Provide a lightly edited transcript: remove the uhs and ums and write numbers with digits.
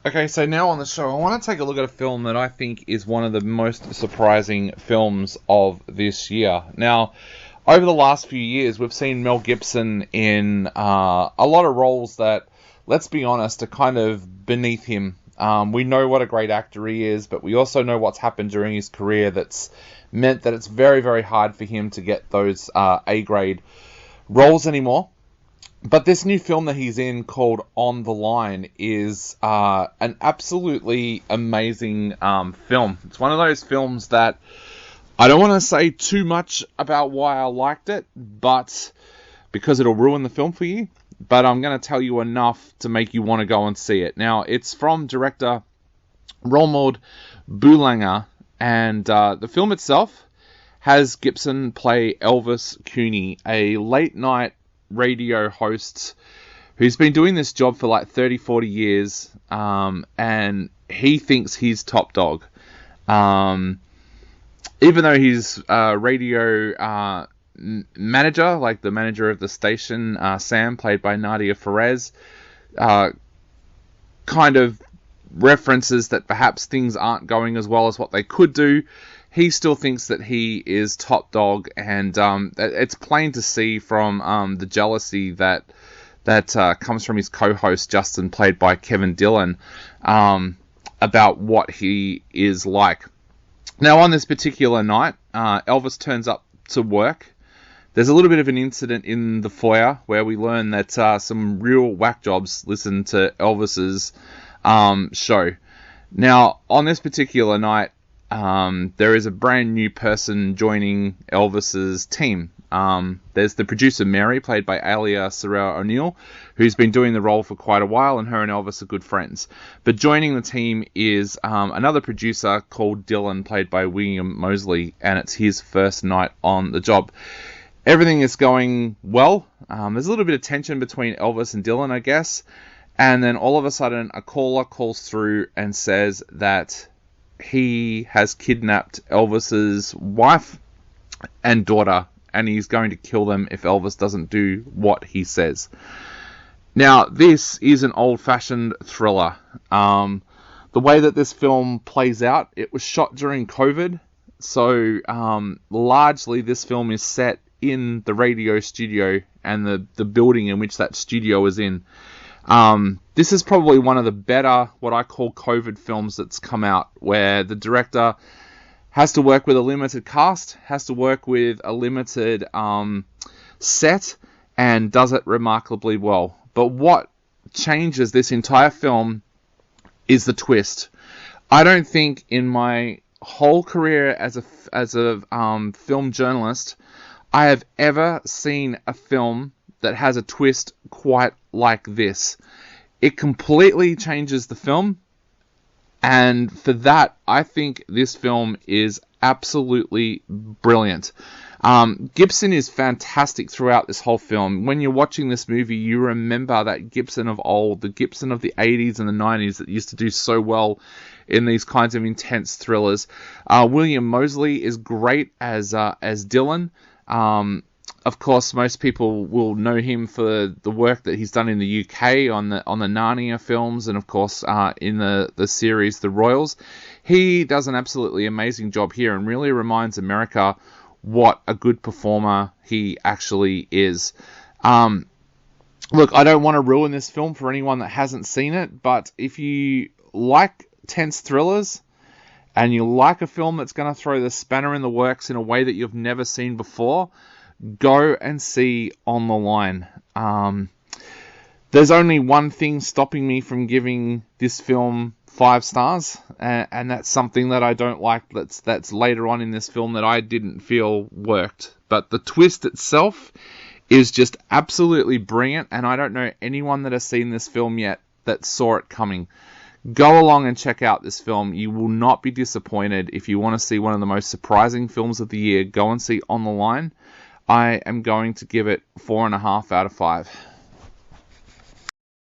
Okay, so now on the show, I want to take a look at a film that I think is one of the most surprising films of this year. Now, over the last few years, we've seen Mel Gibson in a lot of roles that, let's be honest, are kind of beneath him. We know what a great actor he is, but we also know what's happened during his career that's meant that it's very, very hard for him to get those A-grade roles anymore. But this new film that he's in called On the Line is an absolutely amazing film. It's one of those films that I don't want to say too much about why I liked it, but because it'll ruin the film for you. But I'm going to tell you enough to make you want to go and see it. Now, it's from director Roland Boulanger, and the film itself has Gibson play Elvis Cooney, a late-night radio host who's been doing this job for like 30-40 years, and he thinks he's top dog. Even though he's radio manager, like the manager of the station, Sam, played by Nadia Perez, kind of references that perhaps things aren't going as well as what they could do. He still thinks that he is top dog, and it's plain to see from the jealousy that comes from his co-host Justin, played by Kevin Dillon, about what he is like. Now, on this particular night, Elvis turns up to work. There's a little bit of an incident in the foyer where we learn that some real whack jobs listen to Elvis's show. Now, on this particular night, there is a brand new person joining Elvis's team. There's the producer Mary, played by Alia Sorrell O'Neill, who's been doing the role for quite a while, and her and Elvis are good friends. But joining the team is another producer called Dylan, played by William Moseley, and it's his first night on the job. Everything is going well. There's a little bit of tension between Elvis and Dylan, I guess. And then all of a sudden, a caller calls through and says that he has kidnapped Elvis's wife and daughter, and he's going to kill them if Elvis doesn't do what he says. Now, this is an old-fashioned thriller. The way that this film plays out, it was shot during COVID, so largely this film is set in the radio studio and the building in which that studio is in. This is probably one of the better, what I call COVID films that's come out, where the director has to work with a limited cast, has to work with a limited set, and does it remarkably well. But what changes this entire film is the twist. I don't think in my whole career as a film journalist, I have ever seen a film that has a twist quite like this. It completely changes the film, and for that, I think this film is absolutely brilliant. Gibson is fantastic throughout this whole film. When you're watching this movie, you remember that Gibson of old, the Gibson of the 80s and the 90s that used to do so well in these kinds of intense thrillers. William Moseley is great as Dylan. Of course, most people will know him for the work that he's done in the UK on the Narnia films, and of course in the series The Royals. He does an absolutely amazing job here and really reminds America what a good performer he actually is. Look, I don't want to ruin this film for anyone that hasn't seen it, but if you like tense thrillers and you like a film that's going to throw the spanner in the works in a way that you've never seen before, go and see On the Line. There's only one thing stopping me from giving this film 5 stars, and that's something that I don't like that's later on in this film that I didn't feel worked. But the twist itself is just absolutely brilliant, and I don't know anyone that has seen this film yet that saw it coming. Go along and check out this film. You will not be disappointed. If you want to see one of the most surprising films of the year, go and see On the Line. I am going to give it 4.5 out of 5.